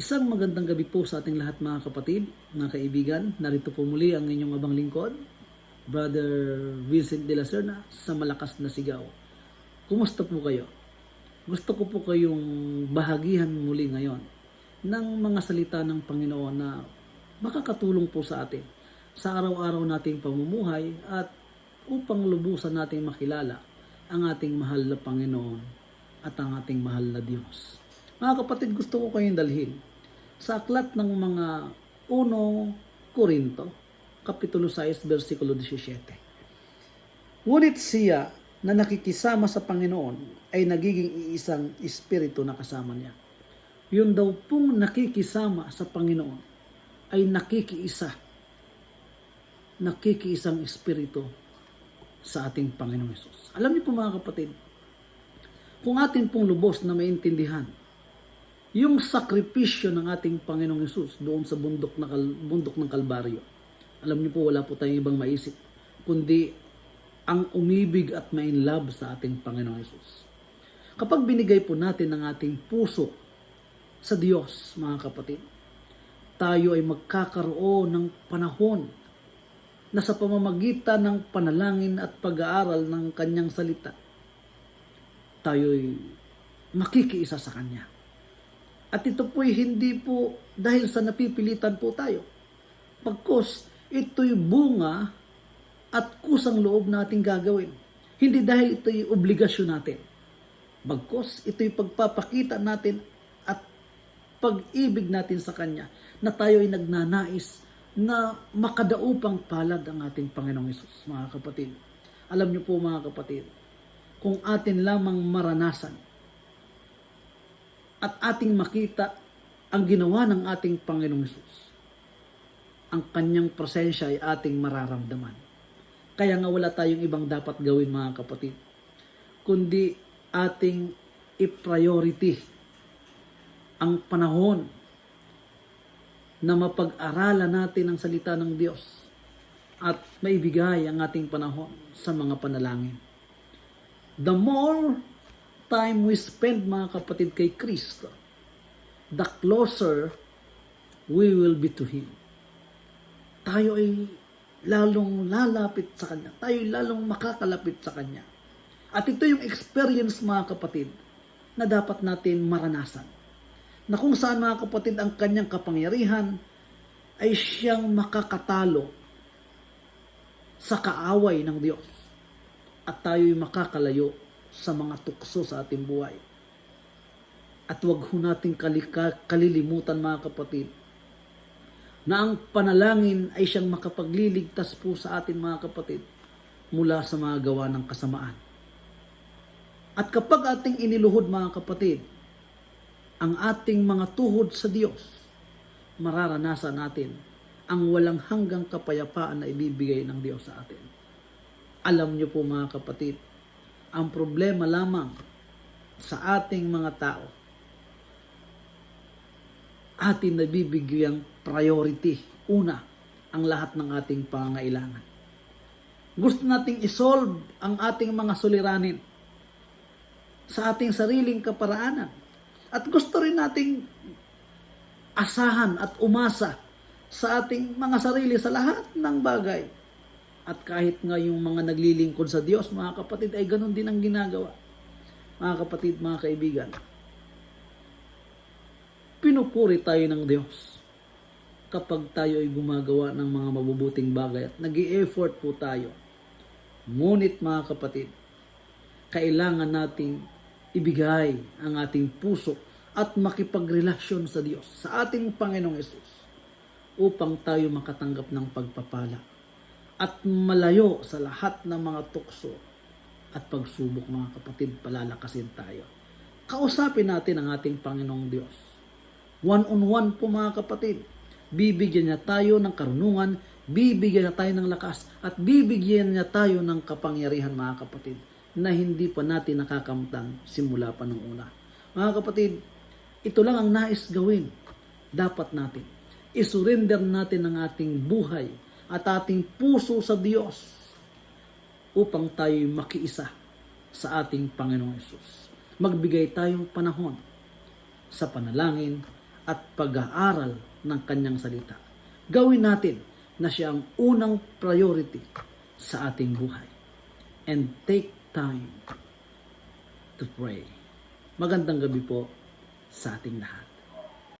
Isang magandang gabi po sa ating lahat mga kapatid, mga kaibigan. Narito po muli ang inyong abang lingkod, Brother Vincent de la Serna sa Malakas na Sigaw. Kumusta po kayo? Gusto ko po kayong bahagihan muli ngayon ng mga salita ng Panginoon na makakatulong po sa atin sa araw-araw nating pamumuhay at upang lubusan nating makilala ang ating mahal na Panginoon at ang ating mahal na Diyos. Mga kapatid, gusto ko kayong dalhin sa aklat ng mga 1 Korinto, Kapitulo 6, versikulo 17. Ngunit siya na nakikisama sa Panginoon ay nagiging iisang espiritu na kasama niya. Yun daw pong nakikisama sa Panginoon ay nakikiisang espiritu sa ating Panginoong Hesus. Alam niyo po mga kapatid, kung atin pong lubos na maintindihan yung sakripisyo ng ating Panginoong Hesus doon sa bundok ng Kalbaryo, alam niyo po wala po tayong ibang maisip kundi ang umibig at ma-inlove sa ating Panginoong Hesus. Kapag binigay po natin ang ating puso sa Diyos, mga kapatid, tayo ay magkakaroon ng panahon na sa pamamagitan ng panalangin at pag-aaral ng Kanyang salita, tayo'y makikiisa sa Kanya. At ito po'y hindi po dahil sa napipilitan po tayo. Pagkos ito'y bunga at kusang loob nating gagawin. Hindi dahil ito'y obligasyon natin. Bagkos ito'y pagpapakita natin at pag-ibig natin sa Kanya na tayo ay nagnanais na makadaupang palad ang ating Panginoong Hesus, mga kapatid. Alam niyo po mga kapatid, kung atin lamang maranasan at ating makita ang ginawa ng ating Panginoong Hesus, ang Kanyang presensya ay ating mararamdaman. Kaya nga wala tayong ibang dapat gawin mga kapatid, kundi ating i-priority ang panahon na mapag-aralan natin ang salita ng Diyos at maibigay ang ating panahon sa mga panalangin. The more time we spend mga kapatid kay Kristo, the closer we will be to Him. Tayo ay lalong lalapit sa Kanya. Tayo ay lalong makakalapit sa Kanya. At ito yung experience mga kapatid na dapat natin maranasan. Na kung saan mga kapatid ang Kanyang kapangyarihan ay siyang makakatalo sa kaaway ng Diyos. At tayo'y makakalayo sa mga tukso sa ating buhay. At huwag ho nating kalilimutan mga kapatid na ang panalangin ay siyang makapagliligtas po sa atin mga kapatid mula sa mga gawa ng kasamaan. At kapag ating iniluhod mga kapatid ang ating mga tuhod sa Diyos, mararanasan natin ang walang hanggang kapayapaan na ibibigay ng Diyos sa atin. Alam niyo po mga kapatid, ang problema lamang sa ating mga tao, atin nabibigyang priority, una, ang lahat ng ating pangangailangan. Gusto nating isolve ang ating mga suliranin sa ating sariling kaparaanan. At gusto rin nating asahan at umasa sa ating mga sarili sa lahat ng bagay. At kahit nga yung mga naglilingkod sa Diyos, mga kapatid, ay ganun din ang ginagawa. Mga kapatid, mga kaibigan, pinupuri tayo ng Diyos kapag tayo ay gumagawa ng mga mabubuting bagay at nag-i-effort po tayo. Ngunit mga kapatid, kailangan nating ibigay ang ating puso at makipagrelasyon sa Diyos, sa ating Panginoong Hesus, upang tayo makatanggap ng pagpapala at malayo sa lahat ng mga tukso at pagsubok mga kapatid, palalakasin tayo. Kausapin natin ang ating Panginoong Diyos. One-on-one po mga kapatid. Bibigyan niya tayo ng karunungan, bibigyan niya tayo ng lakas, at bibigyan niya tayo ng kapangyarihan mga kapatid, na hindi pa natin nakakamtan simula pa nung una. Mga kapatid, ito lang ang nais gawin. Dapat natin isurrender natin ang ating buhay at ating puso sa Diyos upang tayo makiisa sa ating Panginoong Hesus. Magbigay tayong panahon sa panalangin at pag-aaral ng kanyang salita. Gawin natin na siya ang unang priority sa ating buhay. And take time to pray. Magandang gabi po sa ating lahat.